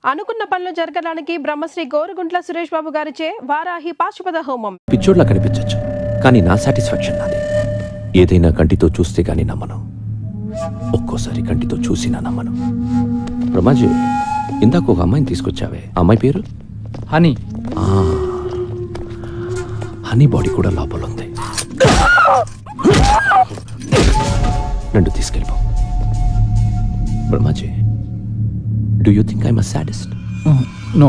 అనుకున్న పనులు జరగడానికి బ్రహ్మశ్రీ గోరుగుంట్ల సురేష్ బాబు గారిచే వారాహి పాశుపత హోమం. పిచ్చోడ్లా కనిపించచ్చు, కానీ నా సాటిస్ఫాక్షన్ నాది. ఏదైనా కంటితో చూస్తే గానీ నమ్మను, ఒక్కోసారి కంటితో చూసినా నమ్మను. బ్రహ్మాజీ, ఇందాక ఒక అమ్మాయిని తీసుకొచ్చావే, అమ్మాయి పేరు హనీ. హనీ బాడీ కూడా లోపల ఉంది. నన్ను తీసుకెళ్ళిపో. Brahmaji, do you think I'm a sadist? No.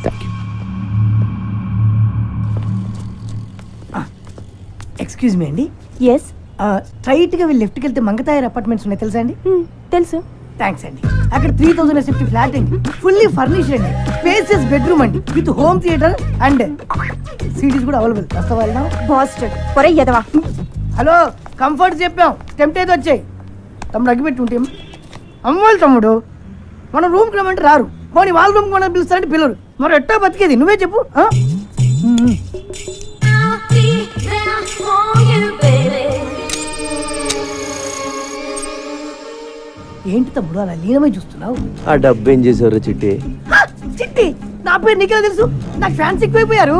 Thank you. Excuse me అండి. ఎస్, స్ట్రైట్గా వెళ్ళి లెఫ్ట్కి వెళ్తే మంగతాయర్ అపార్ట్మెంట్స్ ఉన్నాయి, తెలుసా అండి? తెలుసు. థ్యాంక్స్ అండి. అక్కడ 3000 SFT ఫ్లాట్ అండి, ఫుల్లీ ఫర్నిష్డ్ అండి, స్పేసియస్ బెడ్రూమ్ అండి, with home theatre and cities కూడా అవైలబుల్. వస్తావా? వెళ్దాం. బాస్టర్డ్ పొరే ఎదవా. హలో, కంఫర్ట్ చెప్పాం, టెంప్ట్ అయితే వచ్చాయి. తమ్ముడు అగ్గిపెట్టి ఉంటే అమ్మోళ్ళు తమ్ముడు, మనం రూమ్కి రమ్మంటే రారు, పోనీ వాళ్ళ రూమ్కి మనం పిలుస్తారంటే పిల్లరు. మరి ఎట్టా బతికేది నువ్వే చెప్పు. ఏంటి తమ్ముడు అలా లీనమై చూస్తున్నావు? ఆ డబ్బు ఏం చేసారు చిట్టి? చిట్టి నా పేరు నీకెలా తెలుసు? నాకు ఫ్యాన్స్ ఎక్కువైపోయారు.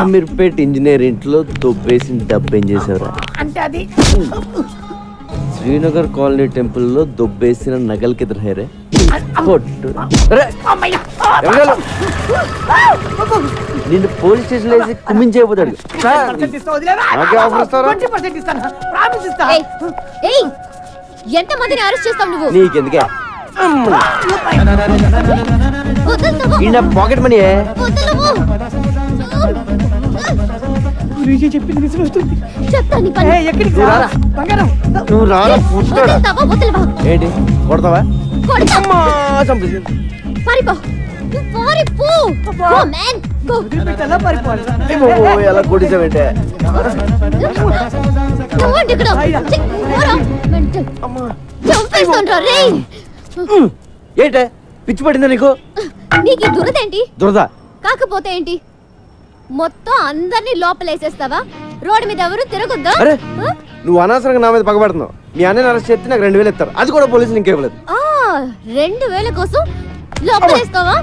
అమీర్పేట్ ఇంజనీర్ ఇంట్లో దొబ్బేసిన డబ్బు ఏం చేసావురా? అంటే అది శ్రీనగర్ కాలనీ టెంపుల్లో దొబ్బేసిన నగలకి ఎదురు నిన్ను పోలీస్ స్టేషన్ వేసి కుమ్మించేయబోతాడు. ఎంత మందిని అరెస్ట్ చేస్తావు నువ్వు? నీకెందుకే పాకెట్ మనీ నువ్వు రారా ఏంటి కొడతావా? ఎలా కొట్టేసావంటే ఏంటే పిచ్చి పడిందా నీకు? నీకు దురదేంటి? దురద కాకపోతే ఏంటి, మొత్తం అందరినీ లోపలేసేస్తావా? రోడ్డు మీద ఎవరు తిరగొద్దా? అరే నువ్వు అనవసరంగా నా మీద పగబడుతున్నావు. మీ అన్నని అరెస్ట్ చేస్తే నాకు 2000 ఇస్తారు, అది కూడా పోలీసులు ఇంకేవ్వలేదు. 2000 కోసం లోపలేస్తావా?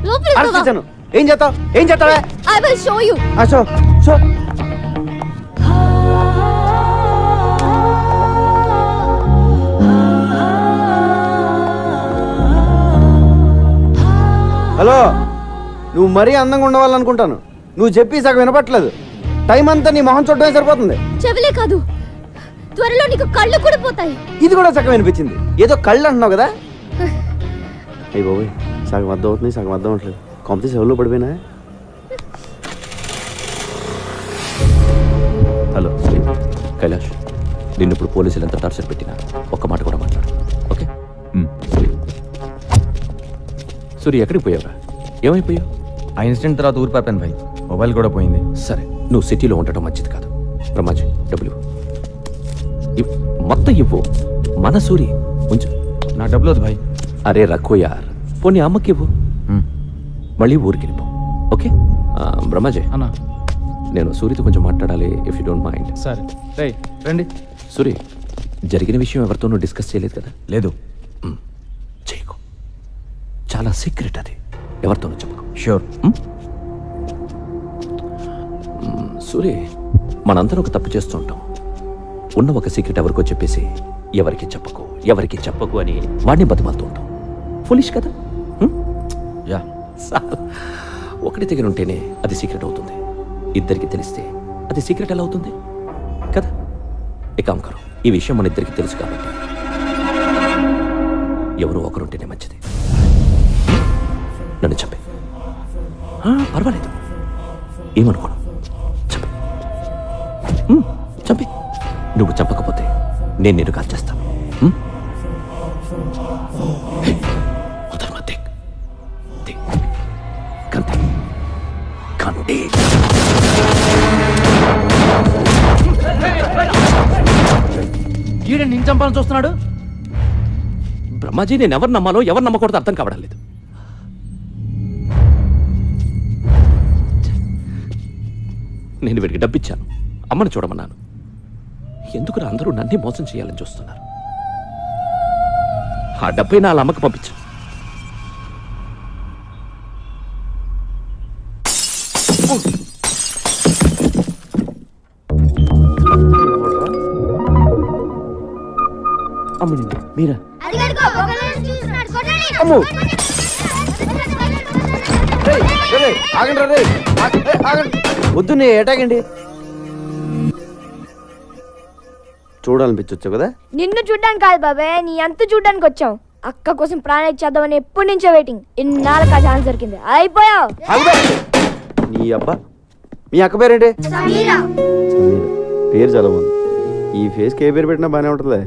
లోపలేస్తాను. ఏం చేస్తావు? ఏం చేస్తావా? I will show you. Show show. Hello, నువ్వు మరీ అందంగా ఉండవాలనుకుంటాను. నువ్వు చెప్పి సగం వినపట్లేదు. టైం అంతా నీ మొహం చూడటమే సరిపోతుంది. చెవిలే కాదు, త్వరలో నీకు కళ్ళు కూడా పోతాయి. ఇది కూడా సగం వినిపించింది. ఏదో కళ్ళు అంటున్నావు కదా? అయ్యి బాబోయ్, సగం అర్థం అవుతుంది, సగం అర్థం అవట్లేదు. కాంపిటీషన్ ఎవరిలో పడిపోయినా? హలో కైలాష్, నిన్ను ఇప్పుడు పోలీసులు ఎంత టార్చర్ పెట్టినా ఒక్క మాట కూడా మాట్లాడు, ఓకే? సూర్య, ఎక్కడికి పోయావురా? ఏమైపోయావు? ఆ ఇన్సిడెంట్ తర్వాత ఊరిపోయాను భాయ్, మొబైల్ కూడా పోయింది. సరే, నువ్వు సిటీలో ఉండటం మంచిది కాదు. బ్రహ్మాజీ, డబ్బులు మొత్తం ఇవ్వు. మన సూరి ఉంచు. నా డబ్బులు వద్దు భాయ్. అరే రఖో యార్, పోనీ అమ్మకి ఇవ్వు. మళ్ళీ ఊరికి వెళ్ళిపో, ఓకే? బ్రహ్మాజీ అన్నా, నేను సూరితో కొంచెం మాట్లాడాలి, ఇఫ్ యూ డోంట్ మైండ్. సరే రేయ్ రండి. సూరి, జరిగిన విషయం ఎవరితోనూ డిస్కస్ చేయలేదు కదా? లేదు. చేయకు, చాలా సీక్రెట్ అది, ఎవరితోనూ చెప్పకు. షూర్. సూరి, మనందరం ఒక తప్పు చేస్తుంటాం. ఉన్న ఒక సీక్రెట్ ఎవరికో చెప్పేసి ఎవరికి చెప్పకు అని వాడిని బతిమాలుతూ ఉంటాం. ఫులిష్ కదా? యా. ఒకటి దగ్గర ఉంటేనే అది సీక్రెట్ అవుతుంది, ఇద్దరికి తెలిస్తే అది సీక్రెట్ ఎలా అవుతుంది కదా? ఏకాంకరు, ఈ విషయం మన ఇద్దరికి తెలుసు కాబట్టి ఎవరు ఒకరుంటేనే మంచిది. నన్ను చెప్పే, పర్వాలేదు, ఏమనుకోను, చెప్పే. చంపి. నువ్వు చంపకపోతే నేను నిన్ను కాల్ చేస్తాను. ఈడని నేను చంపాలని చూస్తున్నాడు. బ్రహ్మాజీ, నేను ఎవరు నమ్మాలో ఎవరు నమ్మకూడదు అర్థం కావడం లేదు. నేను వీడికి డబ్బిచ్చాను, అమ్మను చూడమన్నాను. ఎందుకు అందరూ నన్నే మోసం చేయాలని చూస్తున్నారు? ఆ డబ్బై నా అమ్మకి పంపించు. అమ్మ మీరా అదిగదిగో, ఒకళ్ళని చూస్తున్నాడు, కొట్టండి. అమ్మో. ఆగండి రే ఆగండి వద్దు నే ఏటాగండి చూడాలనిపించొచ్చు కదా నిన్ను చూడ్డానికి కాదు బాబాయ్, నీ అంత చూడ్డానికి వచ్చాం. అక్క కోసం ప్రాణం ఇచ్చేద్దామని ఎప్పటి నుంచో వెయిటింగ్. ఇన్నాళ్ళకి ఆ ఛాన్స్ దొరికింది, అయిపోయావు. ఆగుబే. నీ అబ్బా మీ అక్క పేరేంటి సమీరా. సమీర పేరు చాలా బాగుంది. ఈ ఫేస్కి ఏ పేరు పెట్టినా బాగానే ఉంటుందిలే.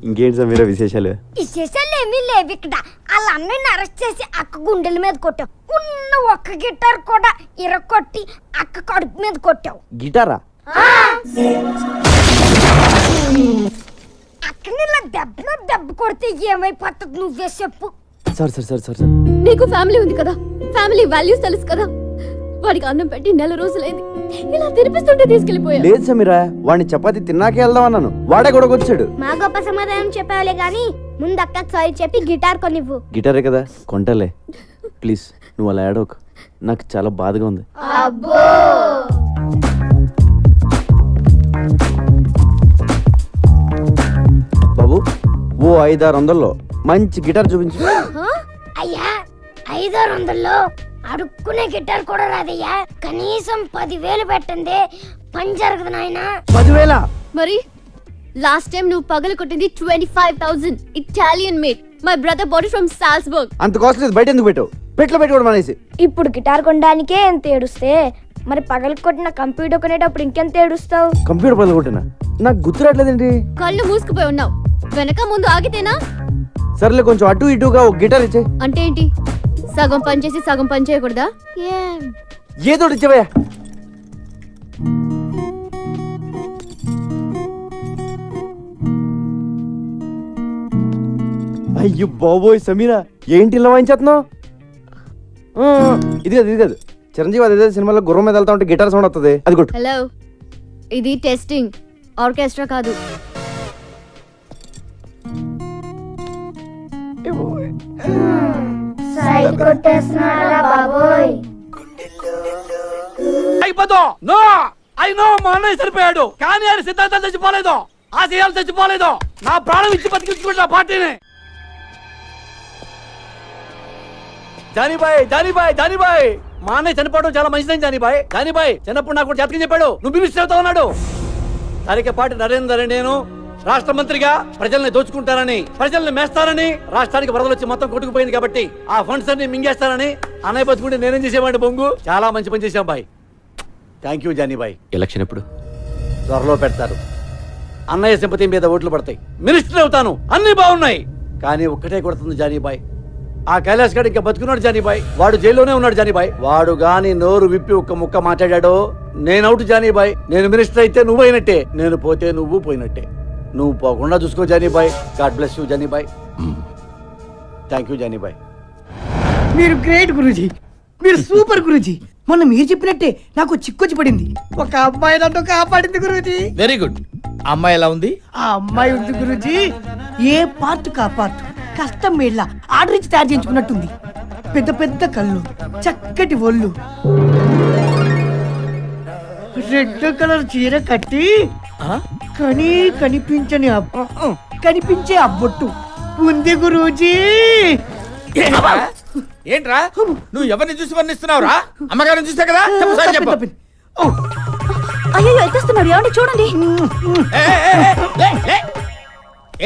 ఇంకేంటి సమీర విశేషాలు? విశేషాలు ఏమీ లేవు ఇక్కడ. వాళ్ళ అన్నయ్యని అరెస్ట్ చేసి అక్క గుండెల మీద కొట్టావు. ఉన్న ఒక్క గిటార్ కూడా ఇరగొట్టి అక్క కడుపు మీద కొట్టావు. గిటారా? అక్కని ఇలా దెబ్బ కొడితే ఏమైపోతుంది నువ్వే చెప్పు. సరే నీకు ఫ్యామిలీ ఉంది కదా, ఫ్యామిలీ వాల్యూస్ తెలుసు కదా. వాడికి అన్నం పెట్టి 4 రోజులైంది, ఇలా తినిపిస్తుంటే తీసుకెళ్లిపోయా. లేదు సమీరా, వాడిని చపాతి తిన్నాకే వెళ్దాం అన్నాను, వాడే కూడా వచ్చాడు. మా గొప్ప సమాధానం చెప్పావులే గాని ముందు అక్కకి సారీ చెప్పి గిటార్ కొనివ్వు. గిటారే కదా కొంటలే. ప్లీజ్ నువ్వు అలా ఏడవకు, నాకు చాలా బాధగా ఉంది. బాబు ఓ 500-600లో మంచి గిటార్ చూపించు. అయ్యా 500-600లో అడుక్కునే గిటార్ కూడా రాదయ్యా. కనీసం 10,000 పెట్టండి, పని జరగదు నాయనా. 10,000? మరి లాస్ట్ టైం నువ్వు పగలు కొట్టింది 25,000 Italian made. My brother bought from Salzburg. అంత కాస్ట్ లేదు, బయట ఎందుకు పెట్టావు? పెట్లో పెట్టుకోవడం అనేసి. ఇప్పుడు గిటార్ కొనడానికే ఎంత ఏడుస్తే మరి పగలు కొట్టిన కంప్యూటర్ కొనేటప్పుడు ఇంకెంత ఏడుస్తావు? కంప్యూటర్ పనులు కొట్టినా నాకు గుర్తురాట్లేదండి. కళ్ళు మూసుకుపోయి ఉన్నావు, వెనక ముందు ఆగితేనా? సర్లే కొంచెం అటు ఇటుగా ఒక గిటార్ ఇచ్చే. అంటే ఏంటి, సగం పని చేసి సగం పని చేయకూడదా? ఏదో ఇచ్చేవయ్యా. అయ్యో బాబోయ్ సమీరా, ఏంటి ఇలా వాయించేస్తున్నావు? ఇది కాదు చిరంజీవి అదే సినిమాలో గుర్రం మీద వెళ్తా ఉంటే గిటార్ సౌండ్ వస్తుంది, అది కొట్టు. హలో, ఇది టెస్టింగ్, ఆర్కెస్ట్రా కాదు. అయిపోతాం. నో ఐ నో, మా అన్నయ్య చనిపోయాడు కానీ ఆయన సిద్ధాంతాలు చచ్చిపోలేదు, ఆశయాలు చచ్చిపోలేదు. నా ప్రాణం ఇచ్చి బతికించుకుంటా పార్టీని. జానీబాయ్ మా అన్నయ్య చనిపోవడం చాలా మంచిదని జానీబాయ్ చిన్నప్పుడు నాకు జాతకం చెప్పాడు, నువ్వు మినిస్టర్ అవుతా ఉన్నాడు. తరికపాటి నరేందర్ నేను రాష్ట్ర మంత్రిగా ప్రజల్ని దోచుకుంటారని, ప్రజల్ని మేస్తారని, రాష్ట్రానికి వరదలు వచ్చి మొత్తం కొట్టుకుపోయింది కాబట్టి ఆ ఫండ్స్ అన్ని మింగేస్తారని అన్నయ్య బతుకుంటే నేనేం చేసేవాడిని బొంగు. చాలా మంచి పని చేశాం బాయ్. థ్యాంక్ యూ జానీబాయ్. ఎలక్షన్ ఎప్పుడు? త్వరలో పెడతారు. అన్నయ్య సింపతి మీద ఓట్లు పడతాయి, మినిస్టర్ అవుతాను, అన్ని బాగున్నాయి. కానీ ఒక్కటే కొడుతుంది జానీబాయ్, ఆ కైలాస్ గడ్ ఇంకా బతుకున్నాడు జానీబాయ్. వాడు జైల్లోనే ఉన్నాడు జానీబాయ్. వాడు గాని నోరు విప్పి ఒక్క ముక్క మాట్లాడాడో నేను అవుట్ జానీబాయ్. నేను మినిస్టర్ అయితే నువ్వు అయినట్టే, నేను పోతే నువ్వు పోయినట్టే. నువ్వు పోకుండా చూసుకో Jani Bhai. God bless you Jani Bhai. Thank you Jani Bhai. మీరు గ్రేట్ గురూజీ, మీరు సూపర్ గురూజీ. మొన్న మీరు చెప్పినట్టే నాకు చిక్కొచ్చి పడింది. ఒక అమ్మాయి నన్ను కాపాడింది గురూజీ. Very good. అమ్మాయి ఎలా ఉంది? ఆ అమ్మాయి ఉంది గురూజీ, ఏ పార్ట్ కా పార్ట్ కష్టం మేళ్ళ ఆర్డర్ ఇచ్చి తయారు చేయించుకున్నట్టుంది. పెద్ద పెద్ద కళ్ళు, చక్కటి ఒళ్ళు, రెడ్ కలర్ చీర కట్టి కనిపించే అబ్బొట్టు ఉంది గురూజీ. ఏంట్రా నువ్వు ఎవరిని చూసి వర్ణిస్తున్నావురా? అమ్మగారిని చూసా కదా, చెప్పు సార్ చెప్పు. అయ్యో ఎత్తేస్తున్నాడు, ఏమండి చూడండి.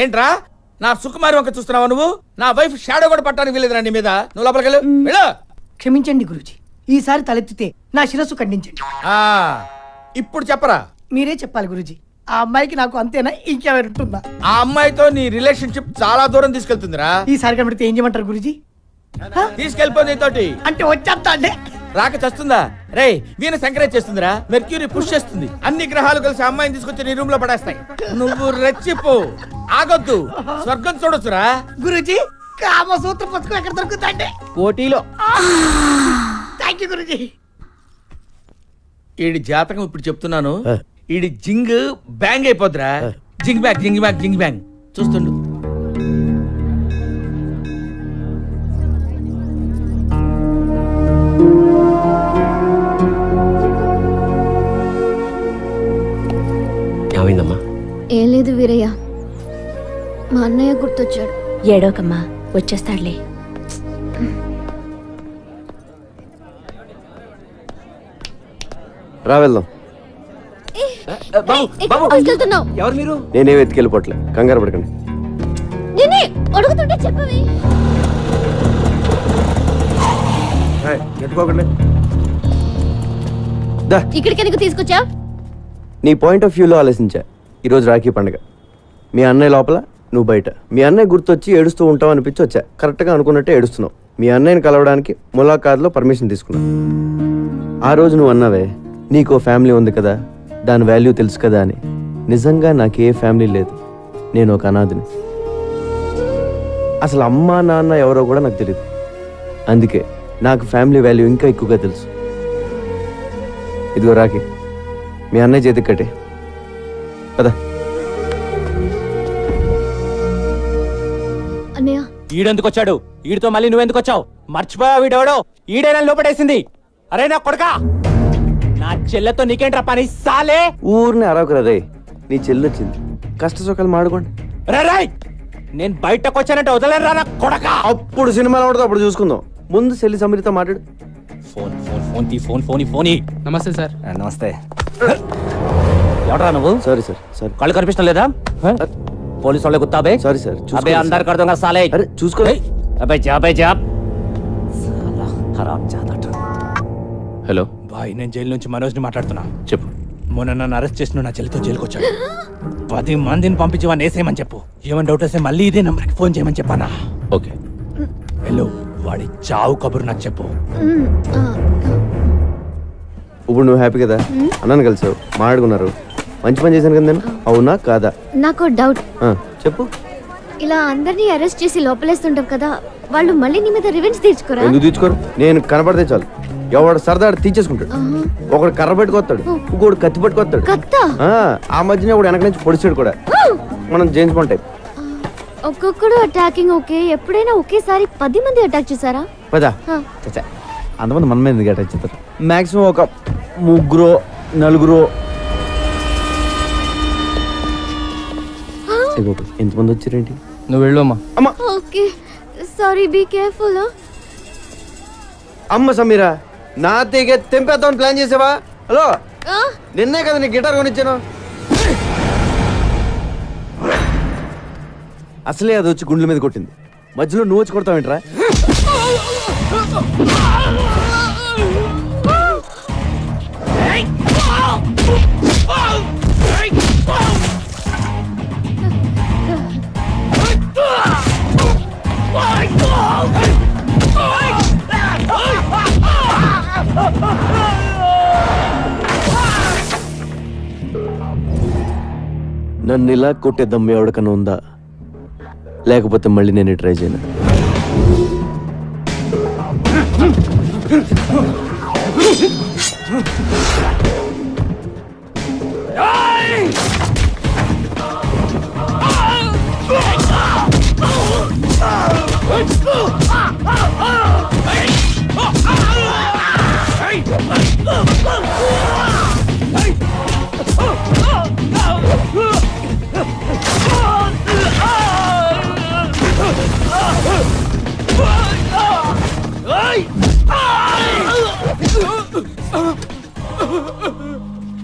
ఏంట్రా నా సుకుమారి వంక చూస్తున్నావా నువ్వు? నా వైఫ్ షాడో కూడా పట్టడానికి వీలేదురా నీ మీద. నువ్వు లోపలికి వెళ్ళు. క్షమించండి గురూజీ, ఈసారి తలెత్తితే నా శిరస్సు ఖండించండి. ఇప్పుడు చెప్పరా. మీరే చెప్పాలి గురూజీ, ఆ అమ్మాయికి నాకు అంతేనా ఇంకెవరు ఉంటుందా? ఆ అమ్మాయితో నీ రిలేషన్షిప్ చాలా దూరం తీసుకెళ్తుందిరా. ఈసారి కనబడితే ఏం చేయమంటారు గురూజీ? తీసుకెళ్ళిపోయి నీతోటి. అంటే వచ్చేస్తా అంటే రాక చస్తుందా? రే వీణ సంక్రేజ్ చేస్తుందిరా, మెర్క్యూరీ పుష్ చేస్తుంది. అన్ని గ్రహాలు కలిసి అమ్మాయిని తీసుకొచ్చి నీ రూమ్ లో పడేస్తాయి. నువ్వు రెచ్చిపో, ఆగొద్దు, స్వర్గం చూడొచ్చురా. గురూజీ కామసూత్ర పుస్తకం ఎక్కడ దొరుకుతాండి? కోటిలో. Thank you Guruji. ఈడి జాతకం ఇప్పుడు చెప్తున్నాను, ఈడి జింగ్ బ్యాంగ్ అయిపోద్దిరా. జింగ్ బ్యాంగ్ జింగ్ బ్యాంగ్ జింగ్ బ్యాంగ్ చూస్తుండు. గుర్తొచ్చాడు. ఏడోకమ్మా, వచ్చేస్తాడులే. రా వెళ్దాం. వెళ్తున్నావు? ఎవరు మీరు? నేనే వెతికెళ్ళిపోవట్లే, కంగారు పడకండి. నేనే అడుగుతుంటే చెప్పవే. ఎట్టుకోకండి. దా, ఇక్కడికి ఎందుకు తీసుకొచ్చా? నీ పాయింట్ ఆఫ్ వ్యూలో ఆలోచించా. ఈరోజు రాఖీ పండుగ. మీ అన్నయ్య లోపల, నువ్వు బయట. మీ అన్నయ్య గుర్తొచ్చి ఏడుస్తూ ఉంటావు అనిపించి వచ్చా. కరెక్ట్గా అనుకున్నట్టే ఏడుస్తున్నావు. మీ అన్నయ్యని కలవడానికి ములాఖాత్లో పర్మిషన్ తీసుకున్నా. ఆ రోజు నువ్వు అన్నావే, నీకో ఫ్యామిలీ ఉంది కదా, దాని వాల్యూ తెలుసు కదా అని. నిజంగా నాకు ఏ ఫ్యామిలీ లేదు, నేను ఒక అనాథిని. అసలు అమ్మా నాన్న ఎవరో కూడా నాకు తెలియదు. అందుకే నాకు ఫ్యామిలీ వాల్యూ ఇంకా ఎక్కువగా తెలుసు. ఇదిగో రాఖీ, మీ అన్నయ్య చేతికి కట్టే కదా. అన్నయ్య, ఈడెందుకు వచ్చాడు? ఈడితో మళ్ళీ నువ్వెందుకు వచ్చావు? మర్చిపోయావు వీడెవడో? ఈడైనా లోపడేసింది. అరే నా కొడకా, నా చెల్లెతో నీకేంట్రా పని సాలే? ఊరిని అరవకురా రే, నీ చెల్లొచ్చింది, కష్ట సుఖాలు మాడుకోండి. రాయ్, నేను బయటకు వచ్చానంటే వదలరా నా కొడకా. అప్పుడు సినిమాలో ఉండదు, అప్పుడు చూసుకుందాం. ముందు చెల్లి సమీరితో మాట్లాడు. ఫోన్ ఫోన్ ఫోన్ తీ, ఫోన్ ఫోన్ ఫోన్. నమస్తే సార్. నమస్తే. ఎవడరా నువ్వు? Sorry sir, sorry. కళ్ళు కనిపించడం లేదా? పోలీసు వాళ్ళే గుత్తాబే. సారీ సార్, అబే అందరు కడతాం కదా సాలే. అరే చూసుకో. అబే జాబ్ సాలా ఖరాబ్ జాదట. హలో బాయ్, నేను జైలు నుంచి మనోజ్ని మాట్లాడుతున్నా. చెప్పు. మొన్న నన్ను అరెస్ట్ చేసిన నా చెల్లితో జైలుకి వచ్చాడు. 10 మందిని పంపించి వాడిని వేసేయమని చెప్పు. ఏమైనా డౌట్ వస్తే మళ్ళీ ఇదే నెంబర్కి ఫోన్ చేయమని చెప్పానా? ఓకే. హలో, వాడి చావు కబురు నాకు చెప్పు. ఇప్పుడు నువ్వు హ్యాపీ కదా? అన్నాను కలిసావు, మాట్లాడుకున్నారు, మంచి పని చేశాను కదా నేను. అవునా కాదా? నాకు డౌట్. చెప్పు. ఇలా అందరినీ అరెస్ట్ చేసి లోపలేస్తుంటాం కదా, వాళ్ళు మళ్ళీ నీ మీద రివెంజ్ తీర్చుకోరా? ఎందుకు తీర్చుకోరు? నేను కనపడితే చాలు, ఎవడు సరదా తీర్చేసుకుంటాడు. ఒకడు కర్ర పెట్టుకొస్తాడు, ఇంకోడు కత్తి పట్టుకొస్తాడు. కత్తా? ఆ మధ్యన ఒకడు వెనక నుంచి పొడిచాడు కూడా. మనం జేమ్స్ బాండ్ టైప్. ఒక్కొక్కడు అటాకింగ్ ఓకే, ఎప్పుడైనా ఒకేసారి 10 మంది అటాక్ చేశారా? పదా చచ్చా, అంతమంది మన మీద ఎందుకు అటాక్ చేస్తారు? మాక్సిమం ఒక 3-4. ఎంతమంది వచ్చారేంటి? నువ్వు వెళ్ళు అమ్మా. అమ్మ, ఓకే సారీ, బీ కేర్ఫుల్. అమ్మ సమీరా, నా తీగ తెంపేద్దామని ప్లాన్ చేసావా? హలో, నిన్నే కదా నీ గిటార్ కొనిచ్చాను. అసలే అది వచ్చి గుండెల మీద కొట్టింది, మధ్యలో నువ్వు వచ్చి కొడతావేంట్రా? నన్ను ఇలా కొట్టే దమ్ము ఎవరికన్నా ఉందా? లేకపోతే మళ్ళీ నేను ట్రై చేయను.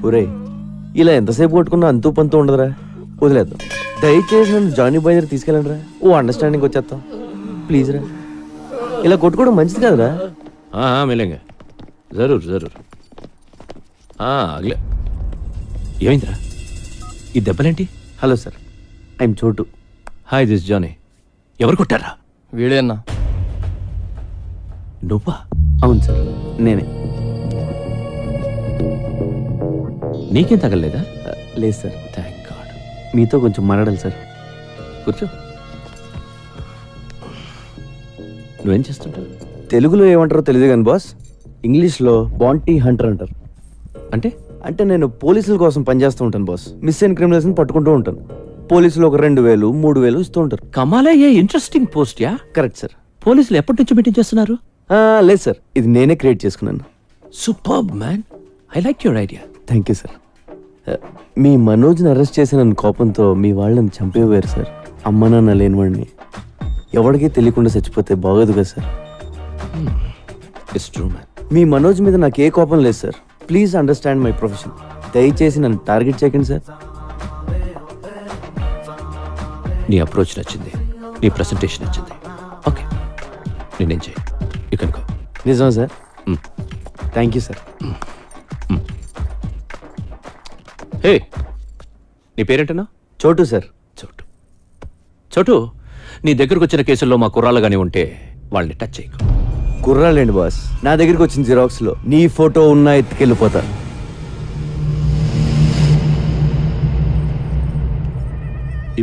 ఒరే, ఇలా ఎంతసేపు కొట్టుకున్నా అంతూ పంతూ ఉండదురా, వదిలేద్దాం. దయచేసి నన్ను జానీ బాయ్ దగ్గర తీసుకెళ్ళండి రా, ఓ అండర్స్టాండింగ్ వచ్చేస్తాం ప్లీజ్ రా. ఇలా కొట్టుకోవడం మంచిది కాదురా. మిలేంగా, జరూర్ జరూర్. అగలే. ఏమైందిరా? ఈ దెబ్బలేంటి? Hello sir, I'm Chotu. Hi, this Johnny. ఎవరు కొట్టారా? వీడే అన్నా. నువ్వా? అవును సార్, నేనే. నీకేం తగలలేదా? లేదు సార్. Thank God. మీతో కొంచెం మాట్లాడాలి సార్. కూర్చో. నువ్వేం చేస్తుంటావు? తెలుగులో ఏమంటారో తెలియదు కానీ బాస్, ఇంగ్లీష్లో బాంటీ హంటర్ అంటారు. అంటే అంటే నేను పోలీసుల కోసం పనిచేస్తూ ఉంటాను బాస్. మిస్ అయిన క్రిమినల్స్ని పట్టుకుంటూ ఉంటాను. పోలీసులు ఒక 2,000, 3,000 ఇస్తూ ఉంటారు. కమాలే, ఏ ఇంట్రెస్టింగ్ పోస్ట్ యా. Correct sir. పోలీసులు ఎప్పటి నుంచి మీటింగ్ చేస్తున్నారు? లేదు సార్, ఇది నేనే క్రియేట్ చేసుకున్నాను. Superb man, I like your idea. Thank you sir. మీ మనోజ్ని అరెస్ట్ చేసిన కోపంతో మీ వాళ్ళని చంపేవారు సార్. అమ్మ నాన్న లేనివాడిని ఎవరికీ తెలియకుండా చచ్చిపోతే బాగోదు కదా సార్. It's true man. మీ మనోజ్ మీద నాకు ఏ కోపం లేదు sir. Please understand my profession. దయచేసి నన్ను టార్గెట్ చేయకండి సార్. నీ అప్రోచ్ నచ్చింది, నీ ప్రెసెంటేషన్ నచ్చింది. ఓకే, నేనేం చేయి ఇక్కడ గో. నిజమా sir? Thank you sir. Hey, నీ పేరేంటన్నా? చోటు సార్. చోటు. చోటు, నీ దగ్గరకు వచ్చిన కేసుల్లో మా కుర్రాళ్ళు కానీ ఉంటే వాళ్ళని టచ్ చేయకు. కుర్రాలేండి బాస్, నా దగ్గరికి వచ్చిన జిరాక్స్లో నీ ఫోటో ఉన్నా ఎత్తుకెళ్ళిపోతా.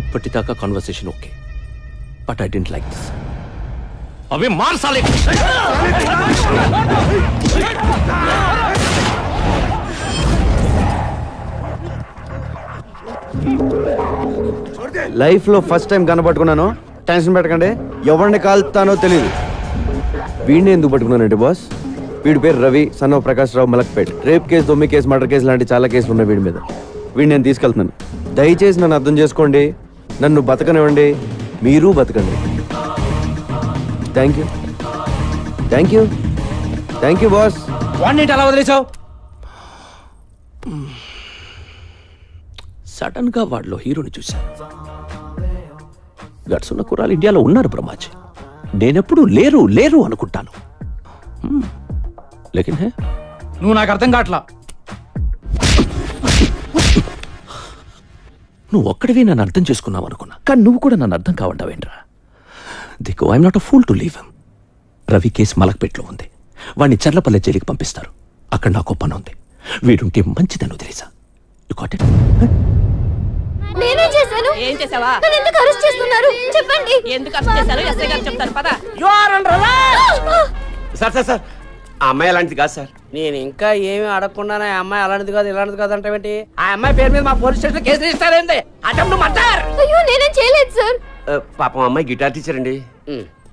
ఇప్పటిదాకా conversation okay, but I don't like this. అవి మార్చాలి. లైఫ్లో ఫస్ట్ టైం కనపట్టుకున్నాను. టెన్షన్ పెట్టకండి, ఎవరిని కాల్తానో తెలియదు. వీడిని ఎందుకు పట్టుకున్నానండి బాస్? వీడి పేరు Ravi, son of Prakash Rao, Malakpet. Rape case, దొమ్మి కేసు, మర్డర్ కేసు లాంటి చాలా కేసులు ఉన్నాయి వీడి మీద. వీడిని నేను తీసుకెళ్తున్నాను. దయచేసి నన్ను అర్థం చేసుకోండి, నన్ను బతకనివ్వండి, మీరు బతకండి. Thank you, thank you, thank you boss. వాడిని అలా వదిలేసావు? సడన్ గా వాడిలో హీరోని చూశాను. గట్స్ ఉన్న కుర్రాలు ఇండియాలో ఉన్నారు బ్రహ్మాజీ. నేనెప్పుడు లేరు లేరు అనుకుంటాను. లేకిన్ హే, నువ్వు నాకు అర్థం కావట్లా. నువ్వు ఒక్కడివి నన్ను అర్థం చేసుకున్నావు అనుకున్నా, కానీ నువ్వు కూడా నన్ను అర్థం కావడ్డావేంట్రా? దిక్కు I'm not a fool to leave him. Ravi case మలక్పేట్లో ఉంది. వాడిని చర్లపల్లె జైలుకి పంపిస్తారు. అక్కడ నాకు పని ఉంది. వీడుంటే మంచిదని వదిలేసా. You got it? నేనేం చేశాను? ఏం చేసావా? నన్ను ఎందుకు అరెస్ట్ చేస్తున్నారు? చెప్పండి. ఎందుకు అరెస్ట్ చేశారు? ఎస్ఐ గారు చెప్తారు పద. సార్ సార్ సార్, ఆ అమ్మాయి అలాంటిది కాదు సార్. నేను ఇంకా ఏమి అడగకుండానే ఆ అమ్మాయి అలాంటిది కాదు ఇలాంటిది కాదు అంటే ఆ అమ్మాయి పేరు మీద మా police station case register attempt murder. అయ్యో నేనేం చేయలేదు సార్. పాపం అమ్మాయి గిటార్ టీచర్ అండి.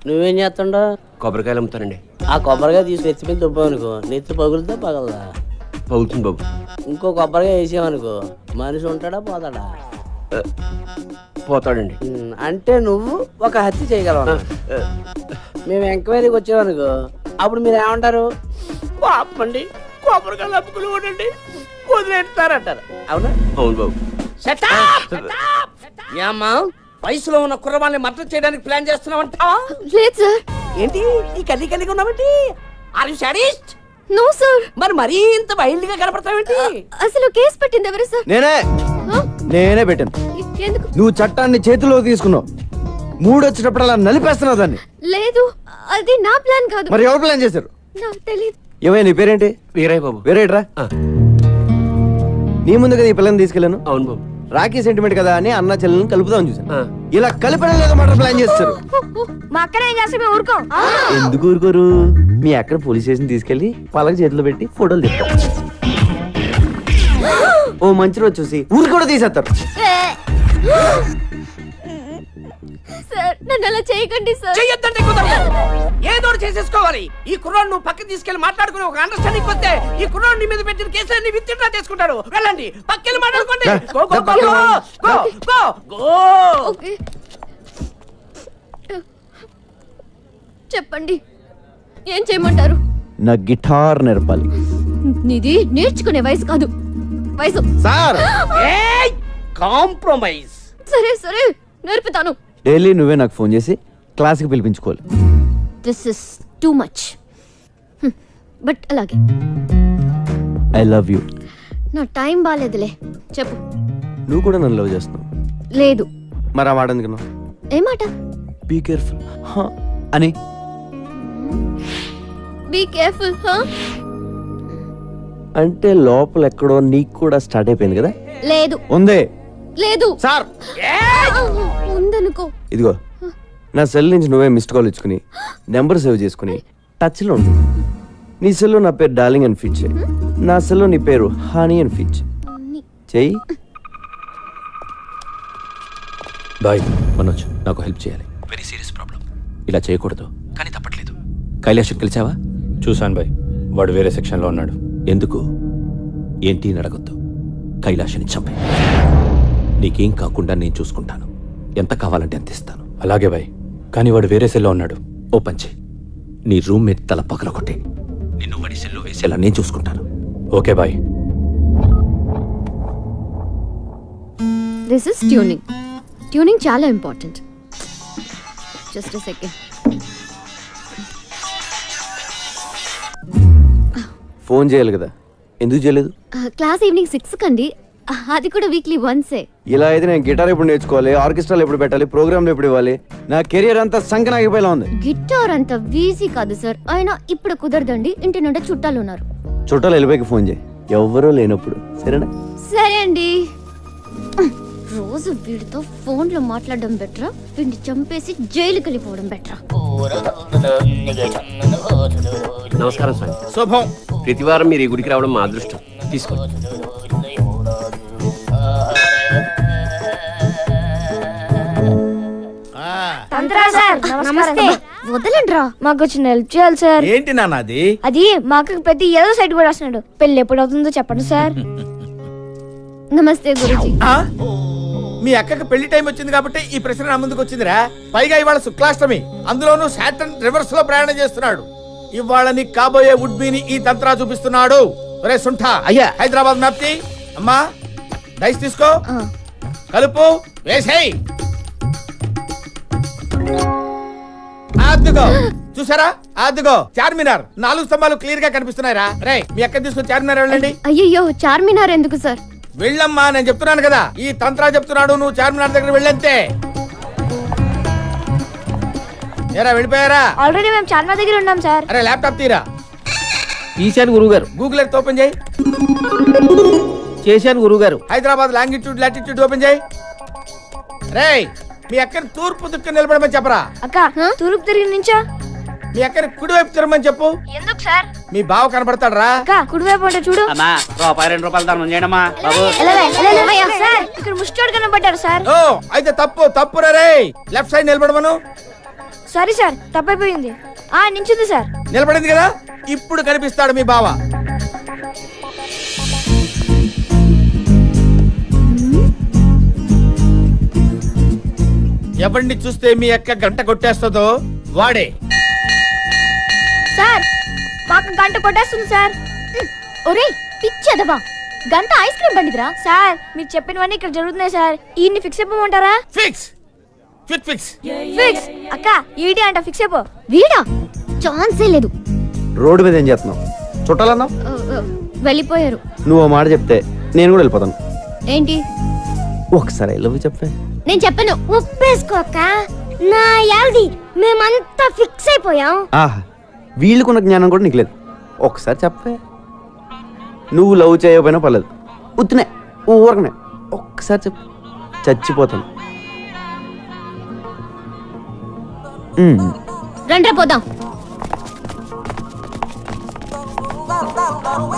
నువ్వేం చేస్తుండో? కొబ్బరికాయలు అమ్ముతానండి. ఆ కొబ్బరిగా తీసి నెత్తి మీద దుబ్బావనుకో, నెత్తి పగులుతా పగలదా? పగులుతుంది బాబు. ఇంకో కొబ్బరిగా వేసావనుకో, మనిషి ఉంటాడా పోతాడా? పోతాడండి. అంటే నువ్వు ఒక హత్య చేయగలవా? మేము ఎంక్వైరీకి వచ్చామనుకో, అప్పుడు మీరు ఏమంటారు? పాపండి, కొబ్బరికాయలు అమ్ముకుని ఉండండి, వదిలేస్తారంటారు. అవునా? అవును బాబు. ఏమ్మా, వయసులో ఉన్న కుర్రవాళ్ళని మర్డర్ చేయడానికి ప్లాన్ చేస్తున్నావంటా? లేదు సార్. ఏంటి ఈ కల్లి కలిగి ఉన్నావేంటి? Are you sadist? No sir. మరి మరీ ఇంత వైల్డ్ గా కనపడతావేంటి? అసలు కేసు పెట్టింది ఎవరు సార్? నేనే పెట్టాను. ఎందుకు? నువ్వు చట్టాన్ని చేతిలో తీసుకున్నావు. మూడొచ్చినప్పుడు అలా నలిపేస్తున్నావు దాన్ని. లేదు, అది నా ప్లాన్ కాదు. మరి ఎవరు ప్లాన్ చేశారు? నాకు తెలియదు. ఏమైనా నీ పేరేంటి? వీరయ్య బాబు. వేరేట్రా? నీ ముందు కదా ఈ పిల్లని తీసుకెళ్ళాను. అవును బాబు. రాఖీ సెంటిమెంట్ కదా అని అన్న చెల్లెలను కలుపుదామని చూసాను. ఇలా కలిపడం లేదో మాట ప్లాన్ చేస్తారు. మా అక్కడ ఏం చేస్తే మేము ఊరుకోం. ఎందుకు ఊరుకోరు? మీ అక్కడ పోలీస్ స్టేషన్ తీసుకెళ్లి పలక చేతిలో పెట్టి ఫోటోలు తెస్తారు. ఓ మంచి రోజు చూసి ఊరు కూడా తీసేస్తారు. సార్ నన్ను అలా చేయకండి సార్. చెయ్యొద్దంటే కుదరదు. ఏదో చేసేసుకోవాలి. ఈ కుర్రాడు నువ్వు పక్కకి తీసుకెళ్లి మాట్లాడుకుని ఒక అండర్స్టాండింగ్ వస్తే ఈ కుర్రాడు నీ మీద పెట్టిన కేసులన్నీ విత్డ్రా చేసుకుంటాడు. వెళ్ళండి, పక్కకి మాట్లాడుకోండి. Go go go go go go. Okay, చెప్పండి, ఏం చేయమంటారు? నా గిటార్ నేర్పాలి. నీది నేర్చుకునే వయసు కాదు, వయసు. Sir compromise. సరే సరే, నేర్పుతాను. డైలీ నువ్వే నాకు ఫోన్ చేసి క్లాస్కి పిలిపించుకోవాలి. This is too much, but అలాగే. I love you. నా టైం బాగాలేదులే, చెప్పు. నువ్వు కూడా నన్ను లవ్ చేస్తున్నావు. లేదు. మరి ఆ మాట ఎందుకు? ఏ మాట? బీ కేర్ఫుల్ అని. బీ కేర్ఫుల్ అంటే లోపల ఎక్కడో నీకు కూడా స్టార్ట్ అయిపోయింది కదా? లేదు. ఉందే. లేదు సార్. ఉందనుకో. ఇదిగో నా సెల్ నుంచి నువ్వే మిస్డ్ కాల్ ఇచ్చుకుని నెంబర్ సేవ్ చేసుకుని టచ్లో ఉండు. నీ సెల్లో నా పేరు డార్లింగ్ అని ఫీచ్ చేయి, నా సెల్లో నీ పేరు హనీ అని ఫీచ్ చెయ్యి. బాయ్ మనోజ్, నాకు హెల్ప్ చేయాలి. Very serious problem. ఇలా చేయకూడదు కానీ తప్పట్లేదు. కైలాష్ కలిసావా? చూశాను బాయ్, వాడు వేరే సెక్షన్లో ఉన్నాడు. ఎందుకు? ఏంటి అని అడగొద్దు. కైలాషని చంపే. నీకేం కాకుండా నేను చూసుకుంటాను. ఎంత కావాలంటే అంత ఇస్తాను. అలాగే బాయ్, కానీ వాడు వేరే సెల్లో ఉన్నాడు. ఓ పంచే, నీ రూమ్మేట్ తల పగలకొట్టే నిన్ను వాడి సెల్లో వేసేలా నేను చూసుకుంటాను. Okay bye. This is tuning. Tuning చాలా important. Just a second. Phone చేయాలి కదా, ఎందుకు చేయలేదు? క్లాస్ ఈవినింగ్ 6 కండి, అది కూడా వీక్లీ వన్సే. ఇలా అయితే నేను గిటార్ ఎప్పుడు నేర్చుకోవాలి, ఆర్కెస్ట్రాలు ఎప్పుడు పెట్టాలి, ప్రోగ్రాంలు ఎప్పుడు ఇవ్వాలి? నా కెరియర్ అంతా సంకనాగిపోయేలా ఉంది. గిటార్ అంత వీజీ కాదు సార్. అయినా ఇప్పుడు కుదరదండి, ఇంటి నుండి చుట్టాలు ఉన్నారు. చుట్టాలు వెళ్ళిపోయి ఫోన్ చేయి, ఎవరో లేనప్పుడు. సరేనా? సరే అండి. రోజు వీడితో ఫోన్ లో మాట్లాడడం బెటరా, వీడిని చంపేసి జైలుకి వెళ్ళిపోవడం బెటరా? నమస్కారం స్వామి. శుభం. ప్రతి వారం మీరు ఈ గుడికి రావడం మా అదృష్టం. తీసుకోండి. నమస్తే. వదలండి రా. మాకు వచ్చిన హెల్ప్ చేయాలి సార్. ఏంటి నాన్నది? అది మా అక్కకి పెద్ద ఏదో సైడ్ కూడా వస్తున్నాడు. పెళ్లి ఎప్పుడు అవుతుందో చెప్పండి సార్. నమస్తే గురుజీ. ఆ? మీ అక్కకి పెళ్లి టైం వచ్చింది కాబట్టి ఈ ప్రశ్న నా ముందుకు వచ్చిందిరా. పైగా ఇవాళ శుక్లాష్టమి, అందులోనూ సాటర్న్ రివర్స్ లో ప్రయాణం చేస్తున్నాడు. ఇవాళ నీకు కాబోయే వుడ్బీని ఈ తంత్రా చూపిస్తున్నాడు. ఒరే సుంఠా, అయ్యా. హైదరాబాద్ మ్యాప్ అమ్మా, డైస్ తీసుకో, కలుపు, వేసేయ్. అద్దుగో, చూసారా? అద్దుగో చార్మినార్ 4 స్తంభాలు క్లియర్ గా కనిపిస్తున్నాయిరా. రే, మీ అక్క తీసుకుని చార్మినార్ వెళ్ళండి. అయ్యయ్యో, చార్మినార్ ఎందుకు సార్? వెళ్ళమ్మా, నేను చెప్తున్నాను కదా, ఈ తంత్రా చెప్తున్నాడు, నువ్వు చార్మినార్ దగ్గర వెళ్ళంతే. ఏరా, వెళ్ళిపోయారా? ఆల్రెడీ మేము చార్మినార్ దగ్గర ఉన్నాం సార్. అరే, ల్యాప్టాప్ తీరా. తీశాను గురువుగారు. గూగుల్ ఎర్త్ ఓపెన్ చేయి. చేశాను గురువుగారు. హైదరాబాద్ లాంగిట్యూడ్ లాటిట్యూడ్ ఓపెన్ చేయి. రే, మీ అక్కని తూర్పు దిక్కు నిలబడమని చెప్పరా. అక్క తూర్పు తిరిగి నుంచో. మీ అక్కని కుడివైపు తిరగమని చెప్పు. ఎందుకు సార్? మీ బావ కనబడతాడు రా. అక్క కుడివైపు అంటే చూడు. అమ్మా, ₹2 దానం చేయడమ్మా బాబు. సార్ ఇక్కడ ముష్టోడు కనబడ్డారు సార్. ఓ, అయితే తప్పు రే. లెఫ్ట్ సైడ్ నిలబడమను. సారీ సార్, తప్పైపోయింది. నించుంది సార్. నిలబడింది కదా, ఇప్పుడు కనిపిస్తాడు మీ బావ. ఎవరిని చూస్తే మీ అక్క గంట కొట్టేస్తుందో వాడే. సార్ మాకు గంట కొట్టేస్తుంది సార్. ఒరే పిచ్చదవా, గంట ఐస్ క్రీమ్ బండిదిరా. సార్ మీరు చెప్పినవన్నీ ఇక్కడ జరుగుతున్నాయి సార్. ఈయన్ని ఫిక్స్ అయిపోమంటారా? Fix fix fix fix. అక్క ఈడి అంట ఫిక్స్ అయిపో. వీడా? ఛాన్సే లేదు. రోడ్డు మీద ఏం చేస్తున్నావు? చుట్టాలన్నావు, వెళ్ళిపోయారు. నువ్వు ఓ మాట చెప్తే నేను కూడా వెళ్ళిపోతాను. ఏంటి? ఒకసారి ఐ లవ్ యు చెప్పే. నేను చెప్పను. ఒప్పేసుకోక నా యాల్ది మేమంతా ఫిక్స్ అయిపోయాం. ఆహా, వీళ్ళకున్న జ్ఞానం కూడా నీకు లేదు. ఒకసారి చెప్పే. నువ్వు లవ్ చేయకపోయినా పర్లేదు, ఉత్తునే ఊరకనే ఒక్కసారి చెప్పు, చచ్చిపోతాను. రండ్రా పోదాం.